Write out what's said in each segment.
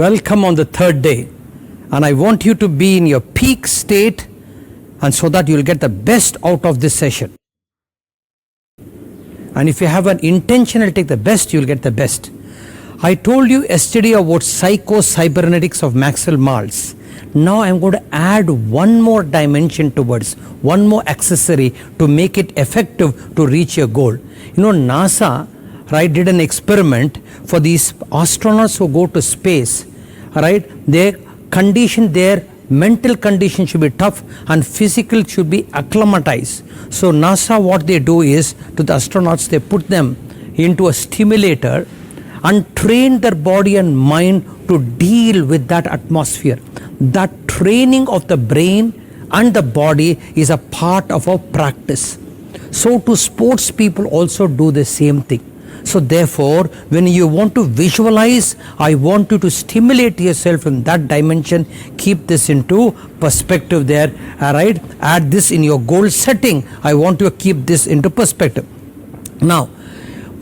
Welcome on the third day, and I want you to be in your peak state, and so that you will get the best out of this session. And if you have an intention to take the best, you will get the best. I told you yesterday about psycho-cybernetics of Maxwell Maltz. Now I am going to add one more dimension towards, one more accessory to make it effective to reach your goal. You know, NASA, right, did an experiment for these astronauts who go to space. Right, their condition, their mental condition should be tough and physical should be acclimatized. So NASA, what they do is, to the astronauts, they put them into a stimulator and train their body and mind to deal with that atmosphere. That training of the brain and the body is a part of our practice. So to sports people also do the same thing. So therefore, when you want to visualize, I want you to stimulate yourself in that dimension. Keep this into perspective there, right? Add this in your goal setting. I want you to keep this into perspective. Now,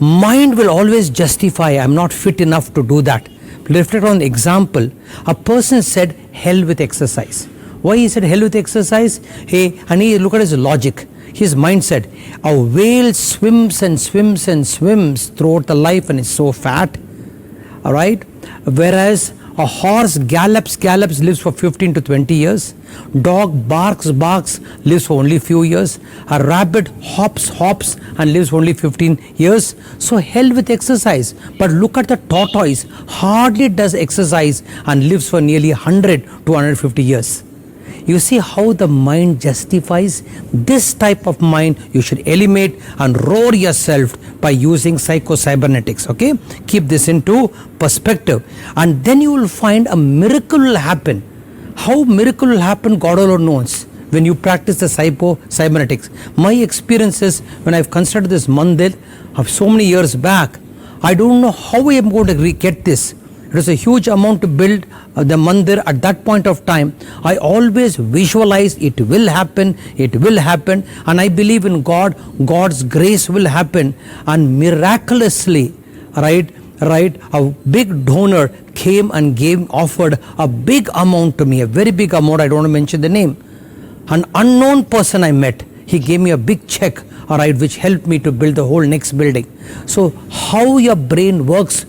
mind will always justify, I'm not fit enough to do that. Reflect on the example. A person said, hell with exercise. Why he said hell with exercise? Hey, and he look at his logic. His mind said, a whale swims and swims and swims throughout the life and is so fat, all right? Whereas a horse gallops, lives for 15 to 20 years. Dog barks, lives for only few years. A rabbit hops and lives for only 15 years. So hell with exercise. But look at the tortoise, hardly does exercise and lives for nearly 100 to 150 years. You see how the mind justifies? This type of mind you should eliminate and roar yourself by using psycho-cybernetics, okay? Keep this into perspective. And then you will find a miracle will happen. How miracle will happen, God alone knows, when you practice the psycho-cybernetics. My experience is, when I've constructed this mandir of so many years back, I don't know how I am going to get this. It was a huge amount to build the mandir at that point of time. I always visualize it will happen, and I believe in God, God's grace will happen, and miraculously, right, a big donor came and offered a big amount to me, a very big amount, I don't want to mention the name. An unknown person I met, he gave me a big check, all right, which helped me to build the whole next building. So how your brain works,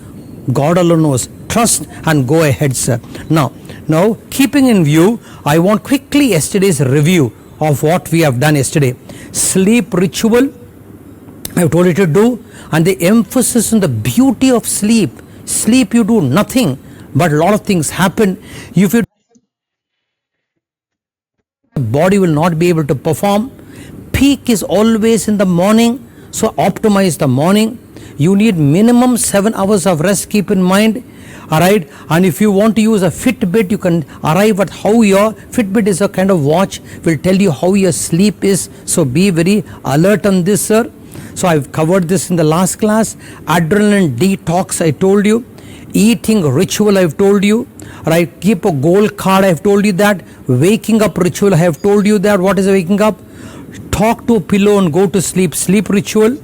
God alone knows. Trust and go ahead, sir. Now, keeping in view, I want quickly yesterday's review of what we have done yesterday. Sleep ritual, I have told you to do, and the emphasis on the beauty of sleep. Sleep, you do nothing, but a lot of things happen. If you, the body will not be able to perform. Peak is always in the morning, so optimize the morning. You need minimum 7 hours of rest, keep in mind. Alright, and if you want to use a Fitbit, you can arrive at how your Fitbit is a kind of watch, will tell you how your sleep is. So be very alert on this, sir. So I've covered this in the last class. Adrenaline detox, I told you. Eating ritual, I've told you. Right, keep a goal card, I've told you that. Waking up ritual, I have told you that. What is waking up? Talk to a pillow and go to sleep. Sleep ritual.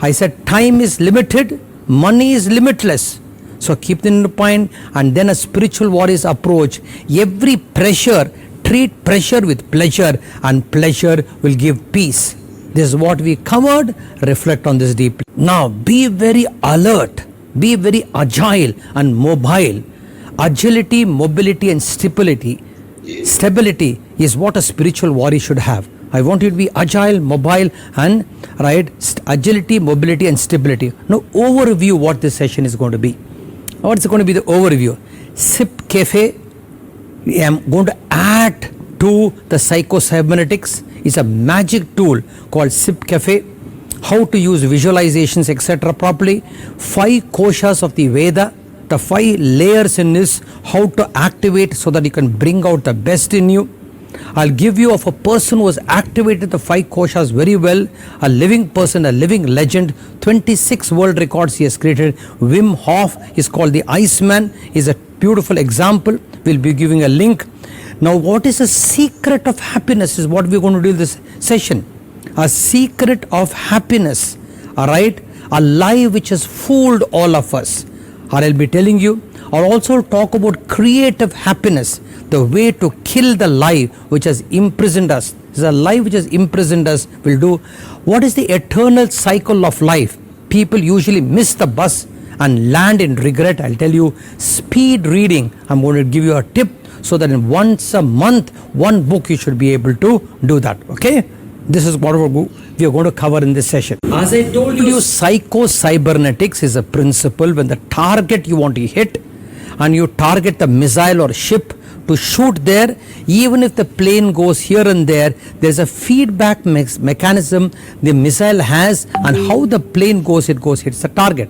I said time is limited, money is limitless. So keep them in mind. And then a spiritual warrior's approach. Every pressure, treat pressure with pleasure, and pleasure will give peace. This is what we covered. Reflect on this deeply. Now be very alert, be very agile and mobile. Agility, mobility and stability is what a spiritual warrior should have. I want you to be agile, mobile, and agility, mobility and stability. Now overview what this session is going to be. What's going to be the overview? Sip Cafe, I am going to add to the psycho-cybernetics. It's a magic tool called Sip Cafe. How to use visualizations, etc. properly. 5 koshas of the Veda, the 5 layers in this, how to activate so that you can bring out the best in you. I'll give you of a person who has activated the 5 koshas very well, a living person, a living legend, 26 world records he has created. Wim Hof is called the Iceman, is a beautiful example. We'll be giving a link. Now what is the secret of happiness is what we're going to do in this session. A secret of happiness, all right, a lie which has fooled all of us. Or I'll be telling you, I'll also talk about creative happiness, the way to kill the lie which has imprisoned us. This is a lie which has imprisoned us. Will do. What is the eternal cycle of life? People usually miss the bus and land in regret. I'll tell you, speed reading. I'm going to give you a tip so that in once a month, one book you should be able to do that. Okay? This is what we are going to cover in this session. As I told you, psycho-cybernetics is a principle when the target you want to hit and you target the missile or ship to shoot there, even if the plane goes here and there's a feedback mechanism the missile has, and how the plane goes, it hits the target.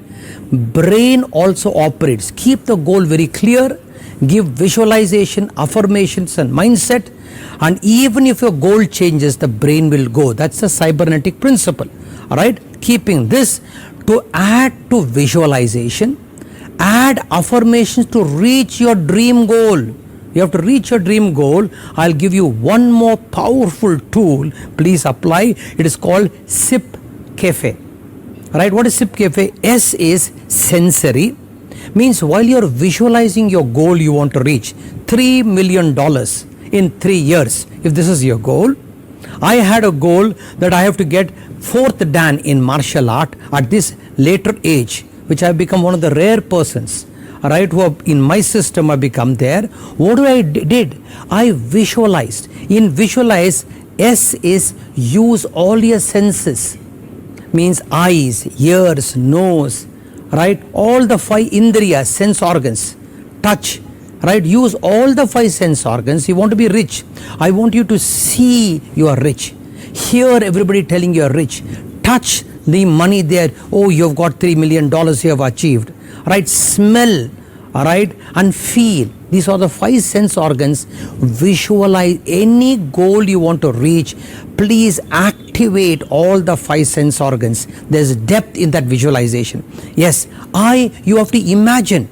Brain also operates. Keep the goal very clear, give visualization, affirmations and mindset, and even if your goal changes, the brain will go. That's the cybernetic principle. Alright, keeping this, to add to visualization, add affirmations to reach your dream goal. You have to reach your dream goal. I'll give you one more powerful tool. Please apply. It is called SIP Cafe. Right? What is SIP Cafe? S is sensory. Means while you're visualizing your goal you want to reach, $3 million in 3 years. If this is your goal, I had a goal that I have to get 4th Dan in martial art at this later age, which I have become one of the rare persons, right, who have, in my system have become there. What did? I visualized. In visualize, S is use all your senses. Means eyes, ears, nose, right, all the 5 indriyas, sense organs, touch, right, use all the 5 sense organs. You want to be rich. I want you to see you are rich. Hear everybody telling you are rich. Touch the money there. Oh, you have got $3 million you have achieved. Right, smell, all right, and feel. These are the 5 sense organs. Visualize any goal you want to reach. Please activate all the 5 sense organs. There's depth in that visualization. Yes, you have to imagine.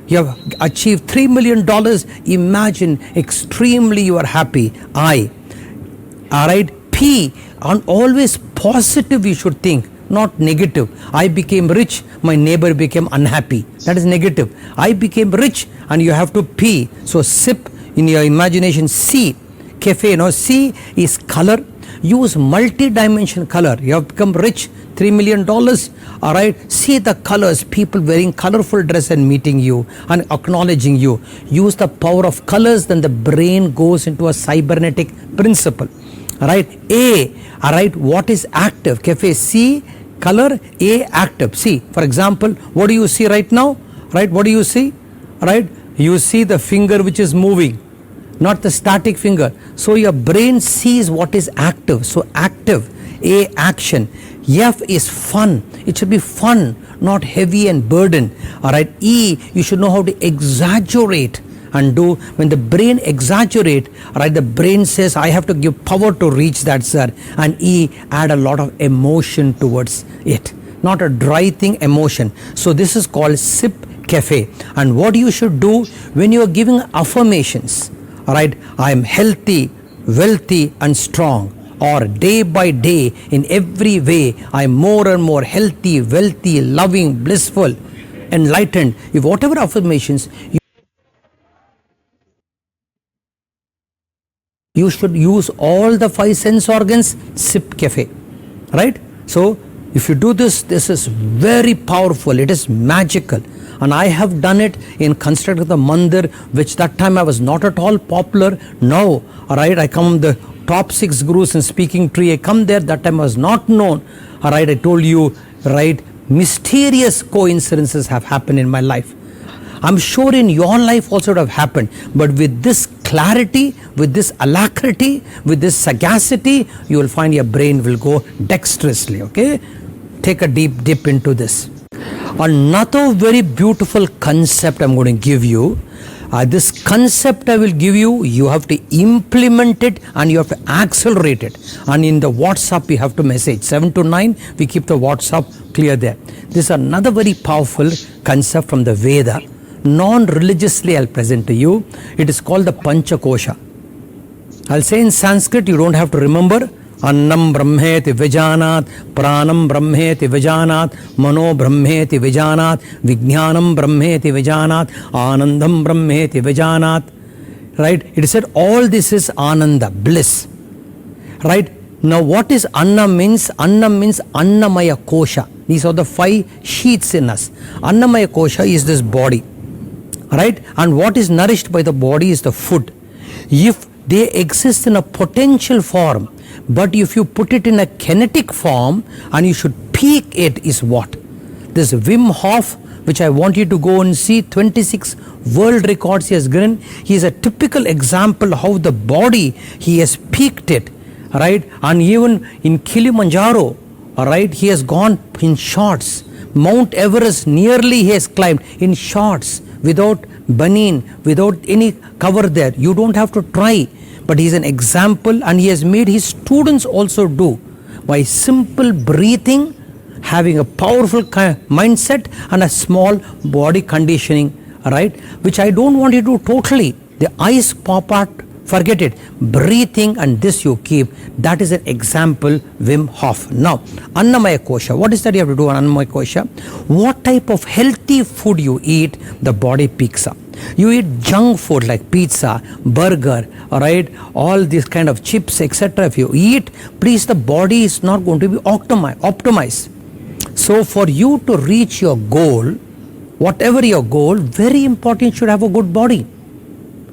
You have achieved $3 million. Imagine extremely you are happy. All right, P, and always positive you should think, not negative. I became rich, my neighbor became unhappy. That is negative. I became rich and you have to P. So sip in your imagination. C, cafe, C is color. Use multi-dimension color. You have become rich, $3 million. All right, see the colors, people wearing colorful dress and meeting you and acknowledging you. Use the power of colors, then the brain goes into a cybernetic principle. All right, A, all right, what is active? Cafe, C, color, A, active. See, for example, what do you see right now? Right, what do you see? Right, you see the finger which is moving, not the static finger. So your brain sees what is active. So active, A, action. F is fun. It should be fun, not heavy and burden. All right, E, you should know how to exaggerate and do. When the brain exaggerate, right, the brain says I have to give power to reach that, sir. And E, add a lot of emotion towards it, not a dry thing, emotion. So this is called SIP Cafe. And what you should do when you are giving affirmations, all right, I am healthy, wealthy and strong, or day by day in every way I am more and more healthy, wealthy, loving, blissful, enlightened. If whatever affirmations you should use all the 5 sense organs. SIP Cafe, right? So if you do this, this is very powerful. It is magical. And I have done it in constructing the mandir, which that time I was not at all popular. Now, all right, I come the top 6 gurus in speaking tree. I come there, that time I was not known. All right, I told you, right, mysterious coincidences have happened in my life. I'm sure in your life also would have happened. But with this clarity, with this alacrity, with this sagacity, you will find your brain will go dexterously. Okay? Take a deep dip into this. Another very beautiful concept I'm going to give you. This concept I will give you, you have to implement it and you have to accelerate it. And in the WhatsApp, you have to message 7 to 9. We keep the WhatsApp clear there. This is another very powerful concept from the Veda. Non-religiously, I'll present to you. It is called the Panchakosha. I'll say in Sanskrit, you don't have to remember. Annam brahmeti vijanat, pranam brahmeti vijanat, mano brahmeti vijanat, vijnanam brahmeti vijanat, anandam brahmeti vijanat. Right? It said all this is ananda, bliss. Right? Now what is anna means? Anna means annamaya kosha. These are the 5 sheaths in us. Annamaya kosha is this body. Right? And what is nourished by the body is the food. If they exist in a potential form, but if you put it in a kinetic form and you should peak it is what? This Wim Hof, which I want you to go and see, 26 world records he has given. He is a typical example how the body, he has peaked it, right? And even in Kilimanjaro, right, he has gone in shorts. Mount Everest nearly he has climbed in shorts, without banin, without any cover there. You don't have to try. But he is an example, and he has made his students also do by simple breathing, having a powerful mindset and a small body conditioning, right? Which I don't want you to do totally. The eyes pop out, forget it. Breathing and this you keep. That is an example, Wim Hof. Now, Annamaya Kosha. What is that you have to do on Annamaya Kosha? What type of healthy food you eat, the body picks up. You eat junk food like pizza, burger, right? All these kind of chips, etc. If you eat, please, the body is not going to be optimized. So for you to reach your goal, whatever your goal, very important, you should have a good body.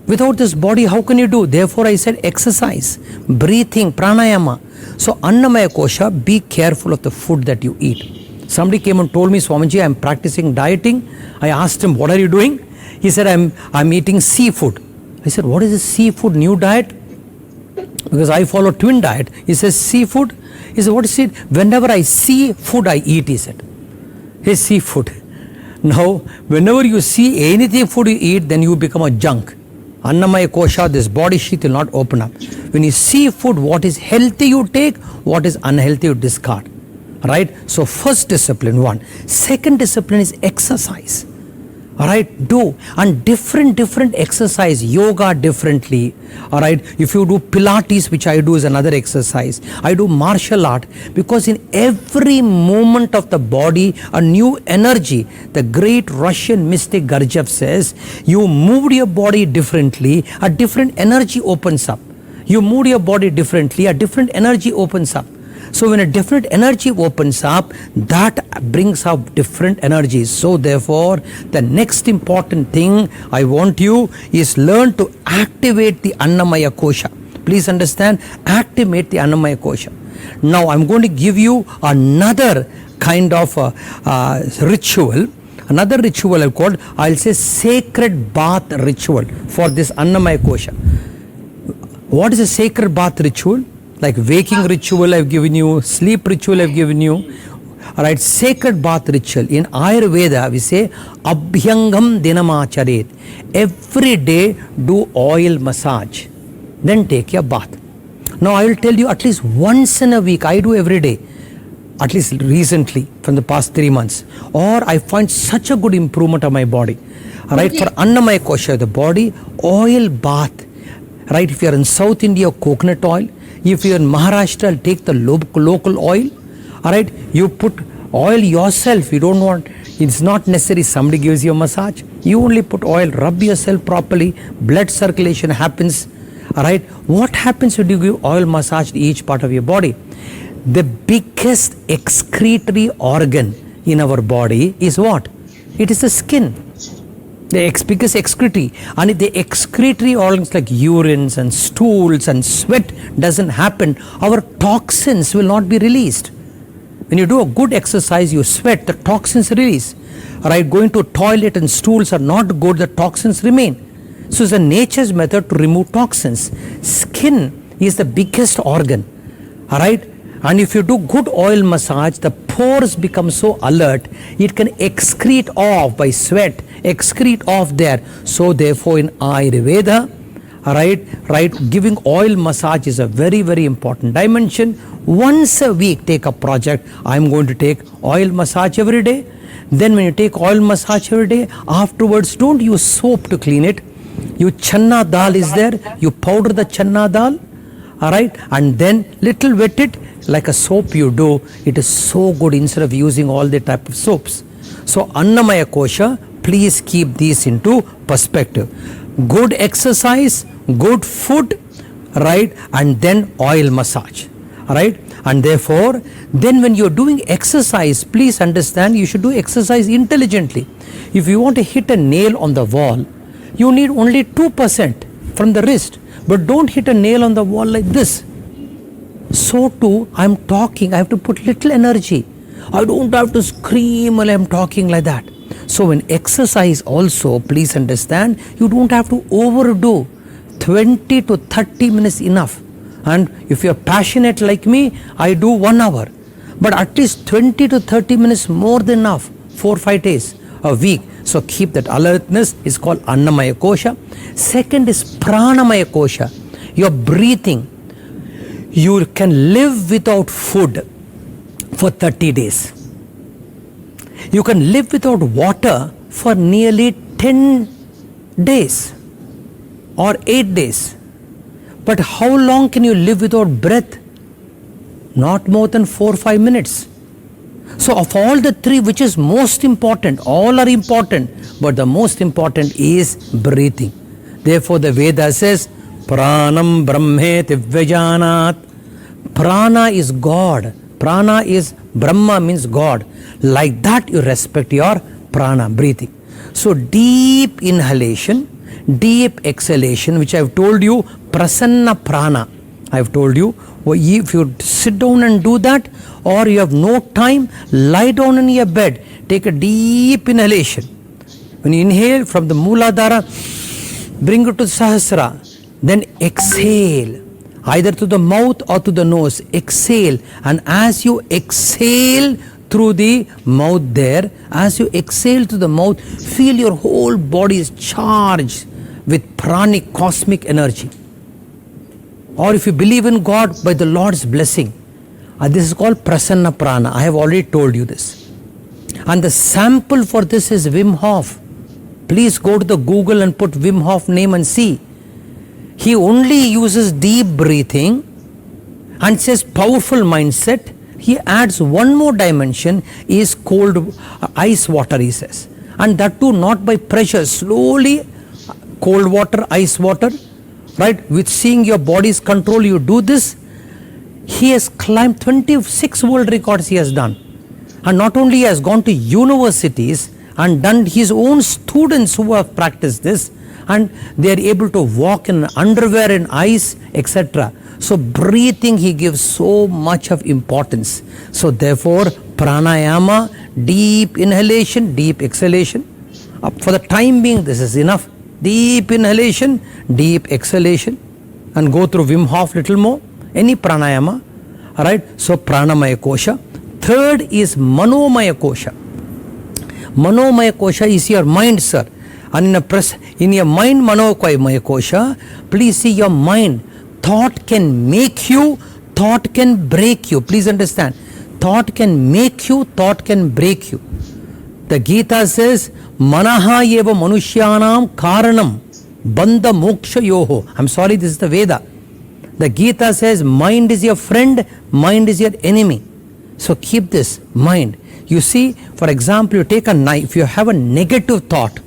Without this body, how can you do? Therefore, I said exercise, breathing, pranayama. So Annamaya Kosha, be careful of the food that you eat. Somebody came and told me, Swamiji, I am practicing dieting. I asked him, what are you doing? He said, I'm eating seafood. I said, what is a seafood new diet? Because I follow twin diet. He says, seafood? He said, what is it? Whenever I see food, I eat, he said. Hey, seafood. Now, whenever you see anything food you eat, then you become a junk. Annamaya Kosha, this body sheath will not open up. When you see food, what is healthy you take, what is unhealthy you discard. Right? So first discipline, 1. Second discipline is exercise. Alright, do. And different exercise, yoga differently. Alright, if you do Pilates, which I do is another exercise. I do martial art, because in every movement of the body, a new energy. The great Russian mystic Gurdjieff says, you moved your body differently, a different energy opens up. You moved your body differently, a different energy opens up. So when a different energy opens up, that brings up different energies. So therefore, the next important thing I want you is learn to activate the Annamaya Kosha. Please understand, activate the Annamaya Kosha. Now I'm going to give you another kind of ritual. Another ritual I'll say sacred bath ritual for this Annamaya Kosha. What is a sacred bath ritual? Like waking ritual I've given you, sleep ritual I've given you. Alright, sacred bath ritual. In Ayurveda we say Abhyangam Dinamacharet. Every day do oil massage. Then take your bath. Now I will tell you at least once in a week, I do every day. At least recently, from the past 3 months. Or I find such a good improvement of my body. Alright, for Annamaya Kosha, the body, oil bath. Right, if you are in South India, coconut oil. If you are in Maharashtra, take the local oil. Alright, you put oil yourself. You don't want, it's not necessary somebody gives you a massage. You only put oil, rub yourself properly, blood circulation happens. Alright, what happens when you give oil massage to each part of your body? The biggest excretory organ in our body is what? It is the skin. The biggest excretory. And if the excretory organs like urines and stools and sweat doesn't happen, our toxins will not be released. When you do a good exercise, you sweat, the toxins release. Alright, going to toilet and stools are not good, the toxins remain. So it's a nature's method to remove toxins. Skin is the biggest organ. Alright, and if you do good oil massage, the pores become so alert, it can excrete off by sweat, excrete off there. So therefore in Ayurveda, right, giving oil massage is a very important dimension. Once a week take a project. I am going to take oil massage every day. Then when you take oil massage every day, afterwards don't use soap to clean it. You channa dal is there, you powder the channa dal. all right, and then little wet it like a soap you do. It is so good instead of using all the type of soaps. So Annamaya Kosha, please keep these into perspective. Good exercise, good food, right, and then oil massage, right? And therefore, then when you're doing exercise, please understand you should do exercise intelligently. If you want to hit a nail on the wall, you need only 2% from the wrist, but don't hit a nail on the wall like this. So too, I'm talking, I have to put little energy. I don't have to scream while I'm talking like that. So in exercise also, please understand, you don't have to overdo. 20 to 30 minutes enough. And if you're passionate like me, I do 1 hour. But at least 20 to 30 minutes more than enough, 4-5 days a week. So keep that alertness, is called Annamaya Kosha. Second is Pranamaya Kosha. Your breathing. You can live without food for 30 days. You can live without water for nearly 10 days or 8 days. But how long can you live without breath? Not more than 4-5 minutes. So of all the three, which is most important? All are important, but the most important is breathing. Therefore the Veda says, Pranam Brahmeti Vyajanat. Prana is God. Prana is Brahma, means God. Like that you respect your prana, breathing. So deep inhalation, deep exhalation, which I have told you, prasanna prana. I have told you, if you sit down and do that, or you have no time, lie down in your bed, take a deep inhalation. When you inhale from the Mooladhara, bring it to Sahasrara, then exhale, either to the mouth or to the nose. Exhale, and as you exhale through the mouth there, as you exhale to the mouth, feel your whole body is charged with pranic cosmic energy. Or if you believe in God, by the Lord's blessing. This is called Prasanna Prana. I have already told you this. And the sample for this is Wim Hof. Please go to the Google and put Wim Hof name and see. He only uses deep breathing and says powerful mindset. He adds one more dimension, is cold ice water, he says. And that too not by pressure, slowly, cold water, ice water, right? With seeing your body's control, you do this. He has climbed 26 world records he has done. And not only he has gone to universities and done his own students who have practiced this, and they are able to walk in underwear in ice, etc. So breathing, he gives so much of importance. So therefore, pranayama, deep inhalation, deep exhalation. For the time being, this is enough. Deep inhalation, deep exhalation, and go through Wim Hof little more. Any pranayama, all right? So pranamaya kosha. Third is manomaya kosha. Manomaya kosha is your mind, sir. And in your mind, manomaya kosha, please see your mind. Thought can make you, thought can break you. Please understand. Thought can make you, thought can break you. The Gita says, Manaha yeva manushyanam karanam bandha moksha yoho. I'm sorry, this is the Veda. The Gita says, mind is your friend, mind is your enemy. So keep this mind. You see, for example, you take a knife, you have a negative thought.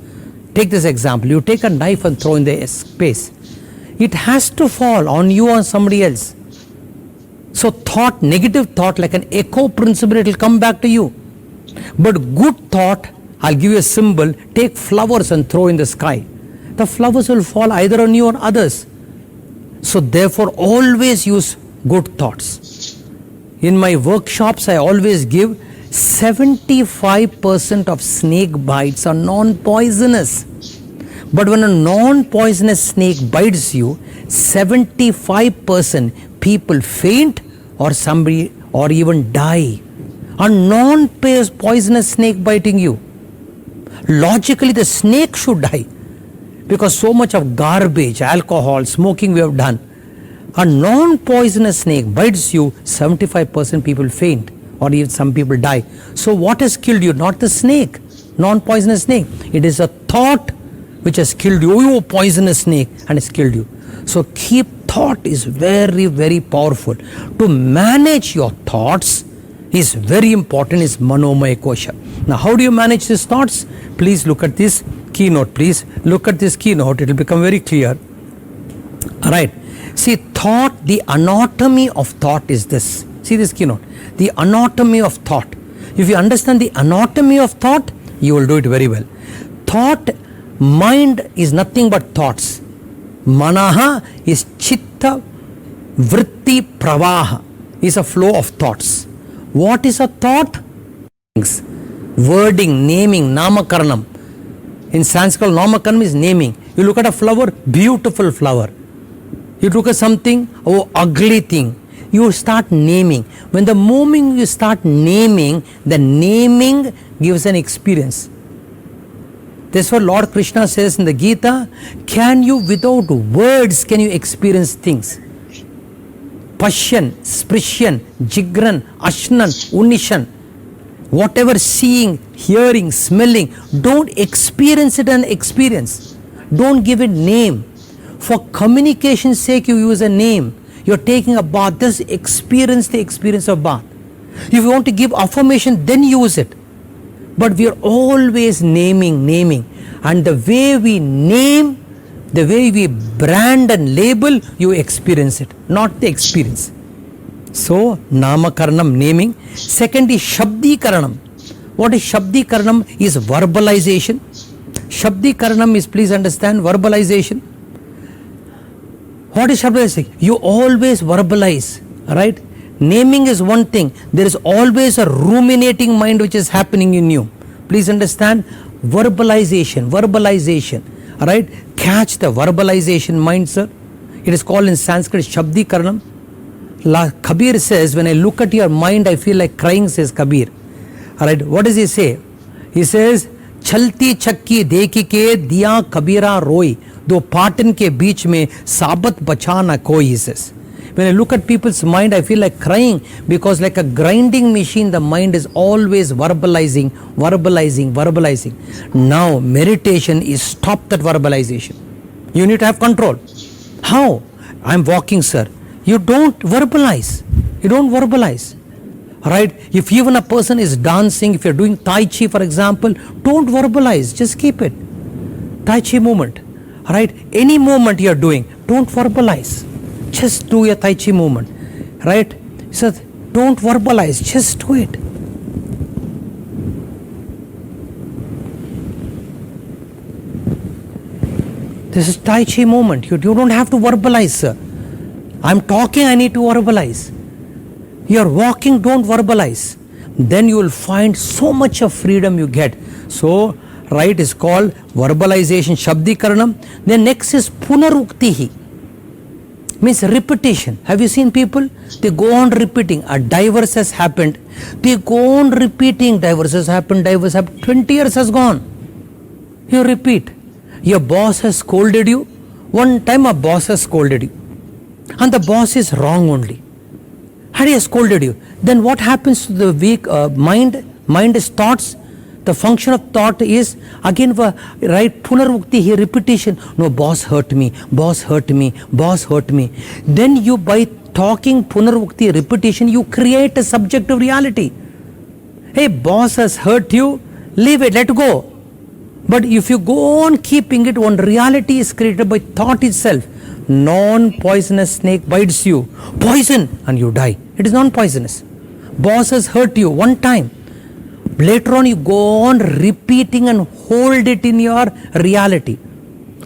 Take this example, you take a knife and throw in the space. It has to fall on you or somebody else. So thought, negative thought, like an echo principle, it will come back to you. But good thought, I'll give you a symbol, take flowers and throw in the sky. The flowers will fall either on you or others. So therefore, always use good thoughts. In my workshops, I always give 75% of snake bites are non-poisonous. But when a non-poisonous snake bites you, 75% people faint or somebody or even die. A non-poisonous snake biting you. Logically, the snake should die because so much of garbage, alcohol, smoking we have done. A non-poisonous snake bites you, 75% people faint or even some people die. So what has killed you? Not the snake, non-poisonous snake. It is a thought which has killed you. You poisonous snake, and has killed you. So keep thought is very, very powerful. To manage your thoughts is very important, is Manomaya Kosha. Now, how do you manage these thoughts? Please look at this keynote. Please look at this keynote. It will become very clear. All right. See, thought, the anatomy of thought is this. See this keynote. The anatomy of thought. If you understand the anatomy of thought, you will do it very well. Thought, mind is nothing but thoughts. Manaha is chitta, vritti, pravaha is a flow of thoughts. What is a thought? Wording, naming, namakaranam. In Sanskrit, namakaranam is naming. You look at a flower, beautiful flower. You look at something, oh, ugly thing. You start naming. When the moment you start naming, the naming gives an experience. That's what Lord Krishna says in the Gita. Can you, without words, can you experience things? Pashyan, Sprishyan, Jigran, Ashnan, Unishan. Whatever seeing, hearing, smelling, don't experience it an experience. Don't give it name. For communication's sake, you use a name. You're taking a bath, just experience the experience of bath. If you want to give affirmation, then use it. But we are always naming. And the way we name, the way we brand and label, you experience it, not the experience. So, namakaranam, naming. Second is shabdikaranam. What is shabdikaranam? Is verbalization. Shabdikaranam is, please understand, verbalization. What is verbalizing? You always verbalize, right? Naming is one thing. There is always a ruminating mind which is happening in you. Please understand, verbalization, right? Catch the verbalization mind, sir. It is called in Sanskrit Shabdikaranam. Kabir says, when I look at your mind, I feel like crying, says Kabir. All right, what does he say? He says, Chalti chakki dekhi ke diya kabira roi. दो पाटन के बीच में साबत बचाना कोई, he says. When I look at people's mind, I feel like crying, because like a grinding machine, the mind is always verbalizing. Now, meditation is stop that verbalization. You need to have control. How? I'm walking, sir. You don't verbalize. Right? If even a person is dancing, if you're doing Tai Chi, for example, don't verbalize. Just keep it. Tai Chi movement. Right? Any movement you're doing, don't verbalize. Just do a Tai Chi movement. Right? So don't verbalize, just do it. This is Tai Chi movement. You don't have to verbalize, sir. I'm talking, I need to verbalize. You're walking, don't verbalize. Then you will find so much of freedom you get. So, right, is called verbalization, shabdikaranam. Then next is punaruktihi, means repetition. Have you seen people? They go on repeating. A divorce has happened. They go on repeating. Divorce has happened. 20 years has gone. You repeat. Your boss has scolded you. One time a boss has scolded you. And the boss is wrong only. And he has scolded you. Then what happens to the weak mind? Mind is thoughts. The function of thought is again, right, punarukti, repetition. No, boss hurt me. Then you, by talking punarukti, repetition, you create a subjective reality. Hey, boss has hurt you, leave it, let go. But if you go on keeping it, one reality is created by thought itself. Non-poisonous snake bites you, poison, and you die. It is non-poisonous. Boss has hurt you one time. Later on you go on repeating and hold it in your reality.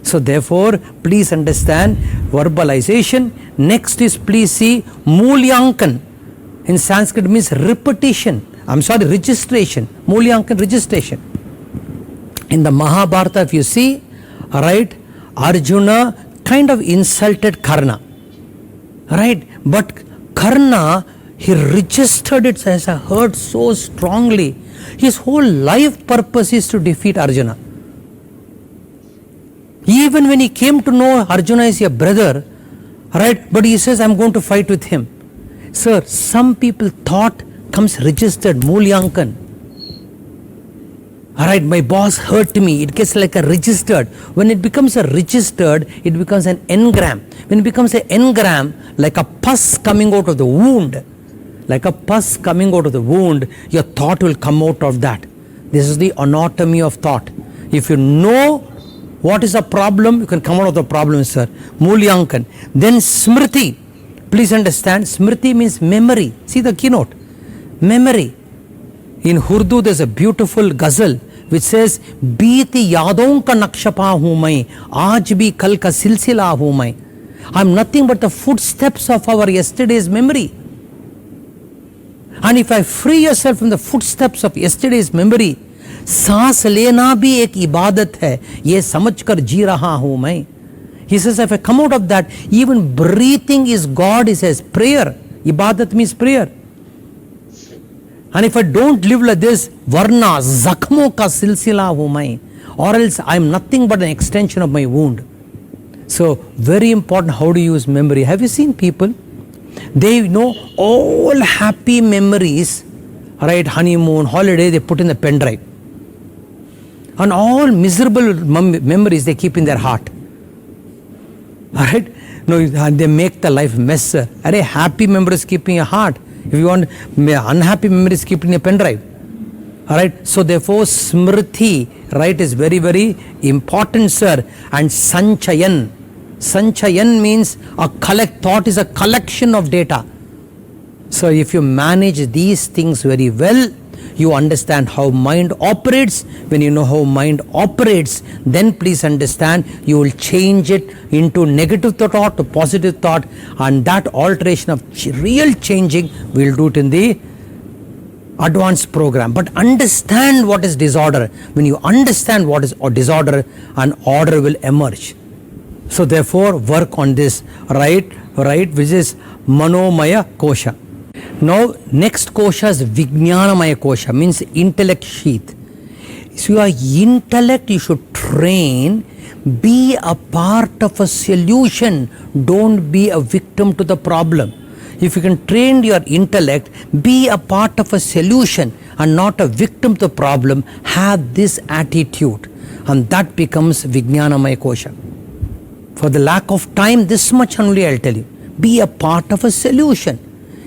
So therefore, please understand verbalization. Next is, please see, Mulyankan. In Sanskrit means repetition. Registration. Mulyankan, registration. In the Mahabharata, if you see, right, Arjuna kind of insulted Karna. Right? But Karna, he registered it as a hurt so strongly. His whole life purpose is to defeat Arjuna. Even when he came to know Arjuna is a brother, right, but he says, I'm going to fight with him. Sir, some people thought comes registered, Mulyankan. Alright, my boss hurt me. It gets like a registered. When it becomes a registered, it becomes an engram. When it becomes an engram, like a pus coming out of the wound, like a pus coming out of the wound, your thought will come out of that. This is the anatomy of thought. If you know what is a problem, you can come out of the problem, sir. Mulyankan. Then smriti. Please understand, smriti means memory. See the keynote. Memory. In Urdu, there's a beautiful ghazal which says, Beeti yadon ka nakshapa hu main, aaj bhi kal ka silsila hu main. I'm nothing but the footsteps of our yesterday's memory. And if I free yourself from the footsteps of yesterday's memory, सांस लेना भी एक इबादत है, ये समझकर जी रहा हूं मैं. He says, if I come out of that, even breathing is God, he says, prayer. Ibadat means prayer. And if I don't live like this, varna, zakhmo ka silsila hu main, or else I am nothing but an extension of my wound. So, very important how to use memory. Have you seen people? They know all happy memories, right? Honeymoon, holiday, they put in the pen drive. And all miserable memories they keep in their heart. Alright? No, they make the life mess. Arey, happy memories keep in your heart. If you want unhappy memories, keep in your pen drive. Alright? So therefore, smriti, right, is very, very important, sir. And sanchayan. Sanchayan means thought is a collection of data. So if you manage these things very well, you understand how mind operates. When you know how mind operates, then please understand you will change it into negative thought to positive thought, and that alteration of real changing, we'll do it in the advanced program. But understand what is disorder. When you understand what is disorder, an order will emerge. So therefore work on this, right, which is Manomaya Kosha. Now next kosha is Vijnanamaya Kosha, means intellect sheath. So your intellect you should train, be a part of a solution, don't be a victim to the problem. If you can train your intellect, be a part of a solution and not a victim to the problem, have this attitude, and that becomes Vijnanamaya Kosha. For the lack of time, this much only I'll tell you. Be a part of a solution.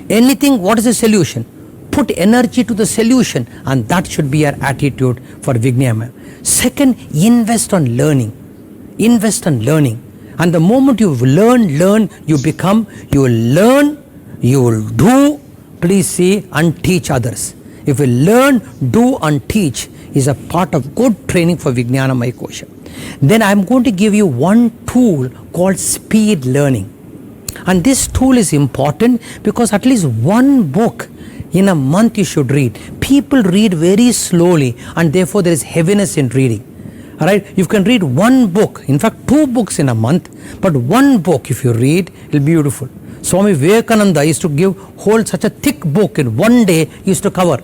Anything, what is a solution? Put energy to the solution, and that should be your attitude for Vijnanamaya. Second, invest on learning. Invest on learning. And the moment you learn, you become, you will learn, you will do, please see, and teach others. If you learn, do, and teach is a part of good training for Vijnanamaya Kosha. Then I am going to give you one tool called speed learning. And this tool is important because at least one book in a month you should read. People read very slowly, and therefore there is heaviness in reading. Alright, you can read one book, in fact 2 books in a month, but one book if you read, it will be beautiful. Swami Vivekananda used to hold such a thick book in one day, he used to cover.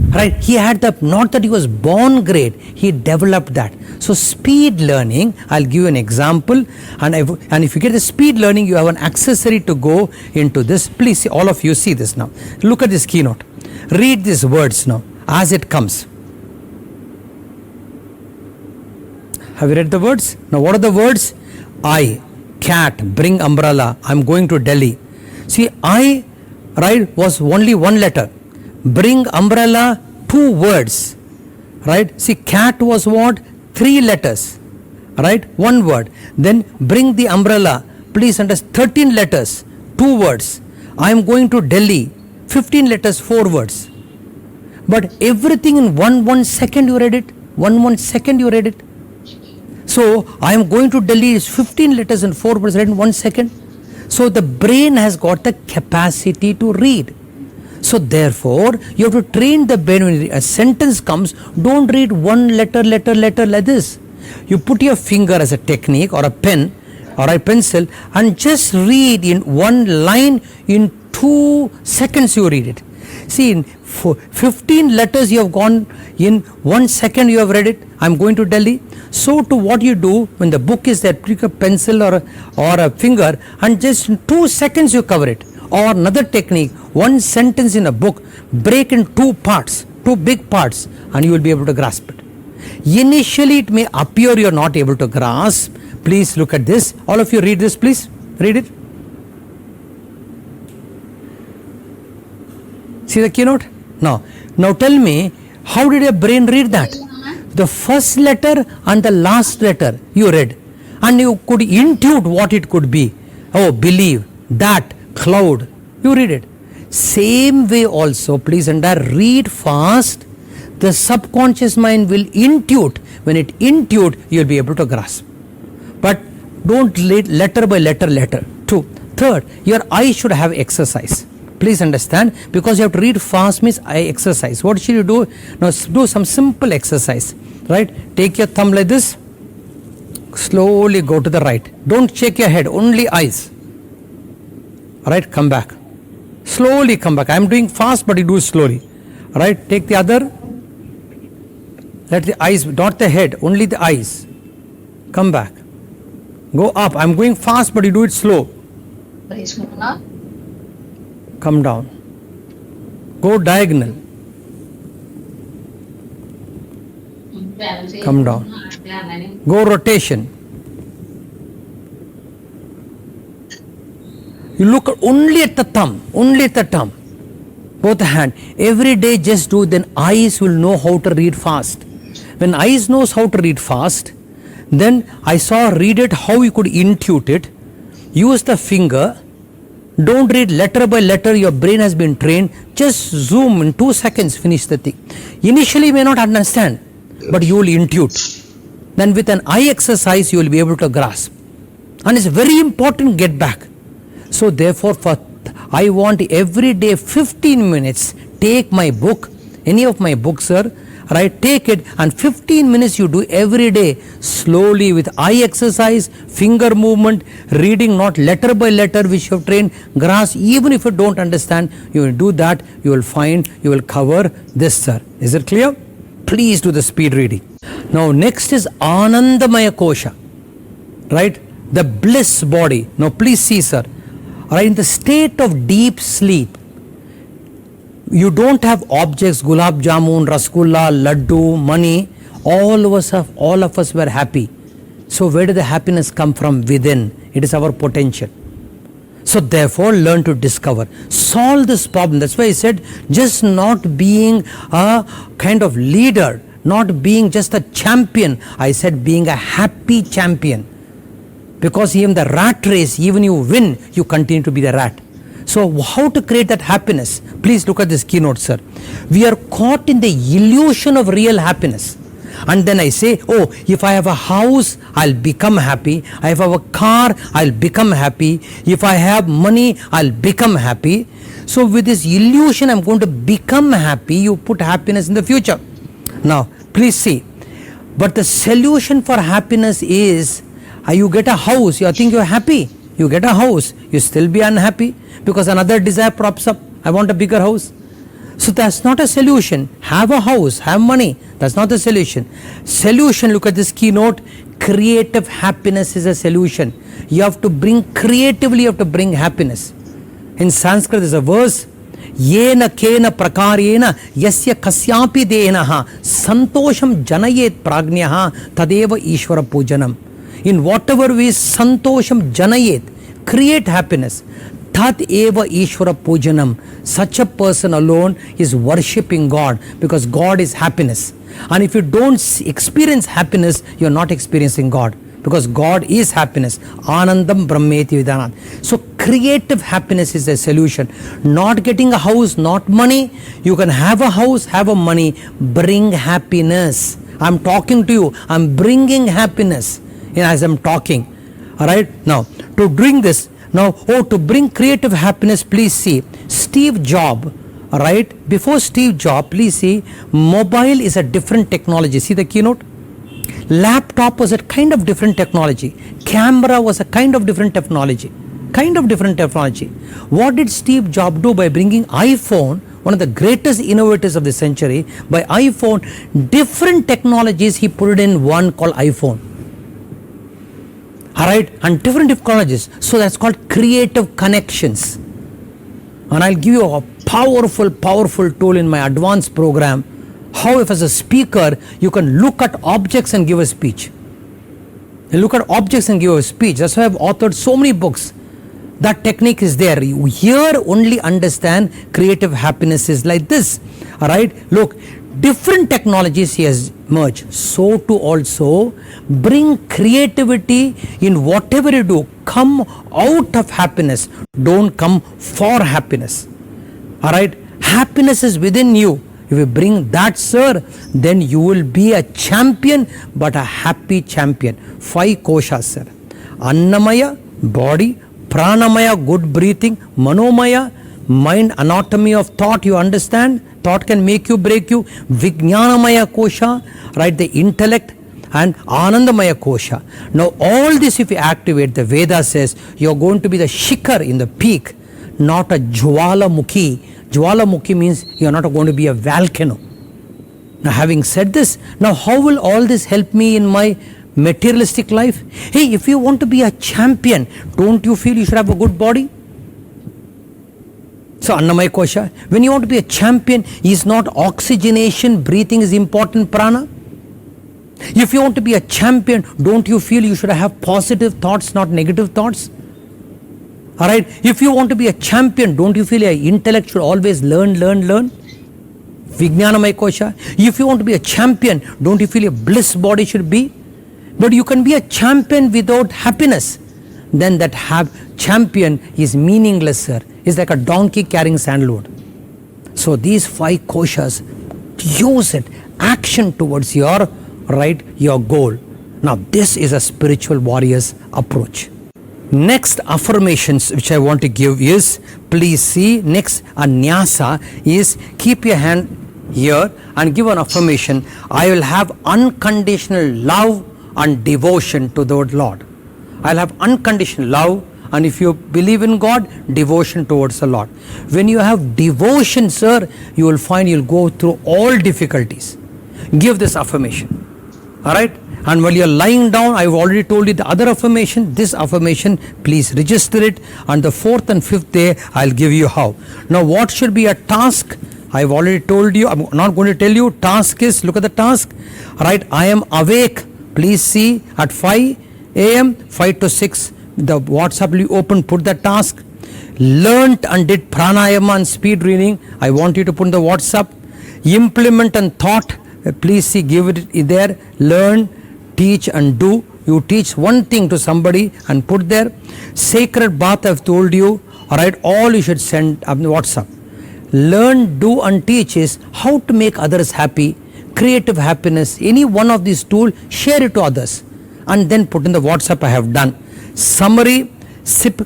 Right, he had not that he was born great, he developed that. So speed learning, I'll give you an example, and if you get the speed learning, you have an accessory to go into this. Please see, all of you see this now. Look at this keynote. Read these words now as it comes. Have you read the words? Now what are the words? I, cat, bring umbrella, I'm going to Delhi. See, I, right, was only one letter. Bring umbrella, 2 words, right? See, cat was what? 3 letters, right? 1 word. Then bring the umbrella, please understand, 13 letters, 2 words. I am going to Delhi, 15 letters, 4 words. But everything in 1 second you read it, 1 second you read it. So I am going to Delhi is 15 letters and 4 words read in 1 second. So the brain has got the capacity to read. So therefore, you have to train the brain. When a sentence comes, don't read one letter like this. You put your finger as a technique or a pen or a pencil and just read in one line in 2 seconds you read it. See, in 15 letters you have gone, in 1 second you have read it. I'm going to Delhi. So to what you do when the book is there, pick a pencil or a finger and just in 2 seconds you cover it. Or another technique, 1 sentence in a book, break in 2 parts. two big parts, and you will be able to grasp it. Initially, it may appear you are not able to grasp. Please look at this. All of you read this, please. Read it. See the keynote? Now tell me, how did your brain read that? The first letter and the last letter you read, and you could intuit what it could be. Oh, believe, that, cloud. You read it. Same way also, please read fast. The subconscious mind will intuit. When it intuit, you will be able to grasp. But don't read letter by letter. Two. Third, your eye should have exercise. Please understand, because you have to read fast means eye exercise. What should you do? Now do some simple exercise. Right? Take your thumb like this. Slowly go to the right. Don't shake your head, only eyes. Alright, come back. Slowly come back. I am doing fast, but you do slowly. Alright, take the other. Let the eyes, not the head, only the eyes. Come back. Go up. I am going fast, but you do it slow. Come down. Go diagonal. Come down. Go rotation. You look only at the thumb, both hand. Every day just do, then eyes will know how to read fast. When eyes knows how to read fast, then I saw read it how you could intuit it. Use the finger. Don't read letter by letter, your brain has been trained. Just zoom in 2 seconds, finish the thing. Initially you may not understand, but you will intuit. Then with an eye exercise you will be able to grasp. And it's very important, get back. So therefore, I want every day 15 minutes, take my book, any of my books, sir, right, take it, and 15 minutes you do every day, slowly with eye exercise, finger movement, reading not letter by letter which you have trained, grasp. Even if you don't understand, you will do that, you will find, you will cover this, sir. Is it clear? Please do the speed reading. Now next is Anandamaya Kosha, right, the bliss body. Now please see, sir, right, in the state of deep sleep, you don't have objects, gulab jamun, rasgulla, laddu, money. All of us were happy. So where did the happiness come from? Within. It is our potential. So therefore, learn to discover. Solve this problem. That's why I said, just not being a kind of leader, not being just a champion. I said being a happy champion. Because even the rat race, even you win, you continue to be the rat. So how to create that happiness? Please look at this keynote, sir. We are caught in the illusion of real happiness. And then I say, oh, if I have a house, I'll become happy. If I have a car, I'll become happy. If I have money, I'll become happy. So with this illusion, I'm going to become happy. You put happiness in the future. Now, please see. But the solution for happiness is, you get a house, you think you're happy. You get a house, you still be unhappy because another desire props up. I want a bigger house. So that's not a solution. Have a house, have money. That's not the solution. Solution, look at this keynote. Creative happiness is a solution. You have to bring creatively, you have to bring happiness. In Sanskrit there's a verse, Yena kena prakaryena yasya kasyapi denaha santosham janayet pragnyaha tadeva ishvara pujanam. In whatever ways santosham janayet, create happiness. Tat eva ishvara pujanam. Such a person alone is worshipping God, because God is happiness. And if you don't experience happiness, you are not experiencing God, because God is happiness. Anandam brahmeti vidanat. So creative happiness is a solution. Not getting a house, not money. You can have a house, have a money, bring happiness. I'm talking to you, I'm bringing happiness as I'm talking. Alright, now to bring this, to bring creative happiness, please see Steve Jobs. Alright, before Steve Jobs, please see, mobile is a different technology. See the keynote? Laptop was a kind of different technology. Camera was a kind of different technology. What did Steve Jobs do by bringing iPhone, one of the greatest innovators of the century? By iPhone, different technologies he put it in one called iPhone. Alright, and different technologies. So that's called creative connections. And I'll give you a powerful tool in my advanced program. How if as a speaker you can look at objects and give a speech. You look at objects and give a speech. That's why I've authored so many books. That technique is there. You here only understand creative happiness is like this. Alright, look, different technologies he has merged. So to also bring creativity in whatever you do. Come out of happiness. Don't come for happiness. Alright, happiness is within you. If you bring that, sir, then you will be a champion, but a happy champion. 5 koshas, sir. Annamaya, body. Pranamaya, good breathing. Manomaya, mind, anatomy of thought, you understand. Thought can make you, break you. Vijnanamaya kosha, right, the intellect. And Anandamaya kosha. Now all this if you activate, the Veda says, you are going to be the shikhar in the peak, not a Jwalamukhi. Jwalamukhi means you are not going to be a volcano. Now having said this, now how will all this help me in my materialistic life? Hey, if you want to be a champion, don't you feel you should have a good body? So Annamaya kosha, when you want to be a champion, is not oxygenation, breathing is important, prana? If you want to be a champion, don't you feel you should have positive thoughts, not negative thoughts? Alright, if you want to be a champion, don't you feel your intellect should always learn? Vijnanamaya kosha. If you want to be a champion, don't you feel your bliss body should be? But you can be a champion without happiness. Then that champion is meaningless, sir. It's like a donkey carrying sandalwood. So these 5 koshas, use it, action towards your goal. Now this is a spiritual warrior's approach. Next affirmations which I want to give is, please see, next nyasa is keep your hand here and give an affirmation. I will have unconditional love and devotion to the Lord. I'll have unconditional love, and if you believe in God, devotion towards the Lord. When you have devotion, sir, you will find you'll go through all difficulties. Give this affirmation. Alright? And while you're lying down, I've already told you the other affirmation. This affirmation, please register it. And the 4th and 5th day, I'll give you how. Now, what should be a task? I've already told you. I'm not going to tell you. Task is, look at the task. Right? I am awake. Please see at 5 a.m., 5 to 6. The WhatsApp will be open. Put the task. Learned and did pranayama and speed reading. I want you to put in the WhatsApp. Implement and thought. Please see, give it there. Learn, teach and do. You teach one thing to somebody and put there. Sacred bath I've told you. Alright, all you should send on WhatsApp. Learn, do and teach is how to make others happy. Creative happiness. Any one of these tools, share it to others. And then put in the WhatsApp I have done. Summary, sip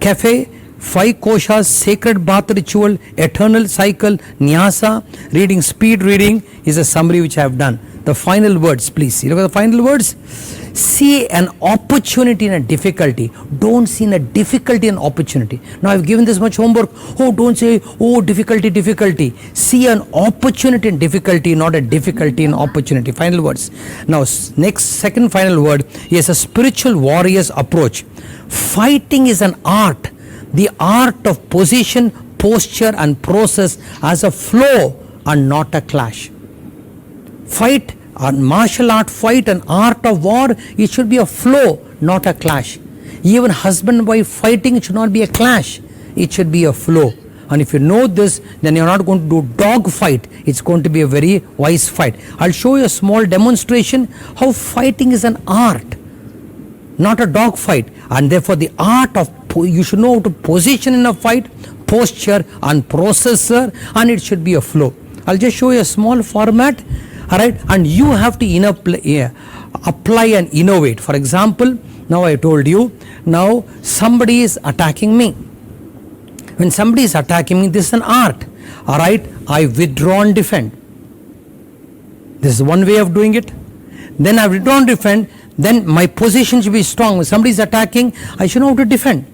cafe, 5 koshas, sacred bath ritual, eternal cycle, nyasa, reading, speed reading is a summary which I have done. The final words, please see. Look at the final words. See an opportunity in a difficulty. Don't see in a difficulty an opportunity. Now I've given this much homework. Oh, don't say, oh, difficulty. See an opportunity in difficulty, not a difficulty in opportunity. Final words. Now, second final word is a spiritual warrior's approach. Fighting is an art. The art of position, posture and process as a flow and not a clash. Fight, a martial art fight, an art of war, it should be a flow, not a clash. Even husband and wife fighting, it should not be a clash. It should be a flow. And if you know this, then you're not going to do dog fight. It's going to be a very wise fight. I'll show you a small demonstration how fighting is an art, not a dog fight. And therefore the art of, you should know how to position in a fight, posture and processor, and it should be a flow. I'll just show you a small format. Alright, and you have to apply and innovate. For example, now I told you, now somebody is attacking me. When somebody is attacking me, this is an art. Alright, I withdraw and defend. This is one way of doing it. Then I withdraw and defend, then my position should be strong. When somebody is attacking, I should know how to defend.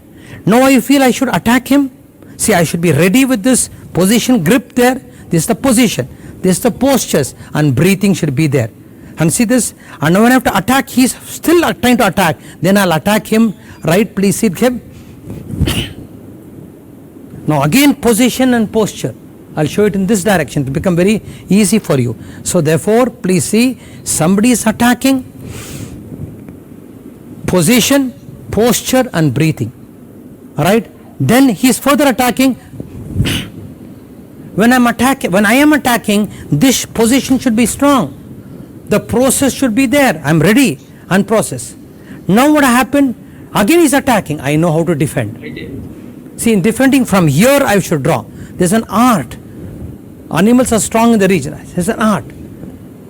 Now I feel I should attack him. See, I should be ready with this position, grip there. This is the position. This is the postures, and breathing should be there. And see this, and when I have to attack, he's still trying to attack. Then I'll attack him, right? Please see him. Now again position and posture. I'll show it in this direction to become very easy for you. So therefore, please see, somebody is attacking, position, posture and breathing. Alright? Then he is further attacking. When I am attacking, this position should be strong. The process should be there. I'm ready and process. Now what happened? Again he's attacking. I know how to defend. See, in defending from here I should draw. There's an art. Animals are strong in the region. There's an art.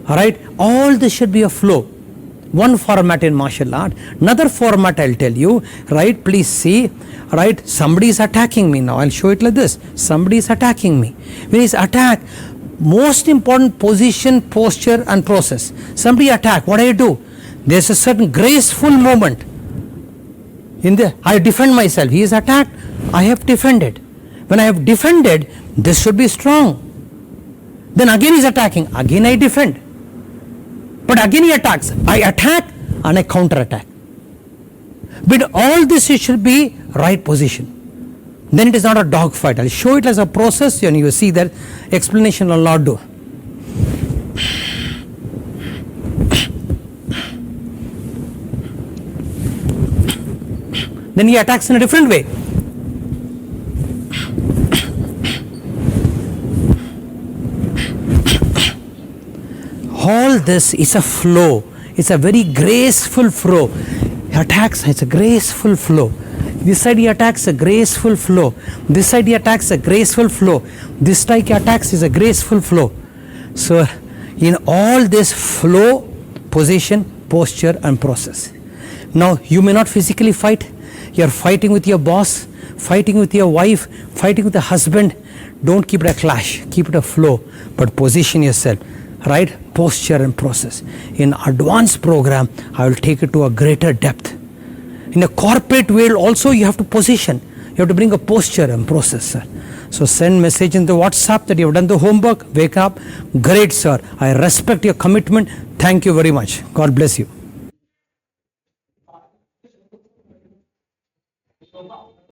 Alright? All this should be a flow. One format in martial art. Another format I'll tell you. Right? Please see. Right? Somebody is attacking me now. I'll show it like this. Somebody is attacking me. When he's attacked, most important position, posture and process. Somebody attack. What do? There's a certain graceful movement. I defend myself. He is attacked. I have defended. When I have defended, this should be strong. Then again he is attacking. Again I defend. But again he attacks. I attack and I counter attack. But all this it should be right position. Then it is not a dog fight. I'll show it as a process and you will see that explanation will not do. Then he attacks in a different way. All this is a flow. It's a very graceful flow. He attacks, it's a graceful flow. This side he attacks, a graceful flow. This side he attacks, a graceful flow. This side he attacks is a graceful flow. So in all this flow, position, posture and process. Now you may not physically fight. You're fighting with your boss, fighting with your wife, fighting with the husband. Don't keep it a clash, keep it a flow, but position yourself. Right? Posture and process. In advanced program, I will take it to a greater depth. In a corporate world also you have to position. You have to bring a posture and process, sir. So send message in the WhatsApp that you have done the homework. Wake up. Great, sir. I respect your commitment. Thank you very much. God bless you.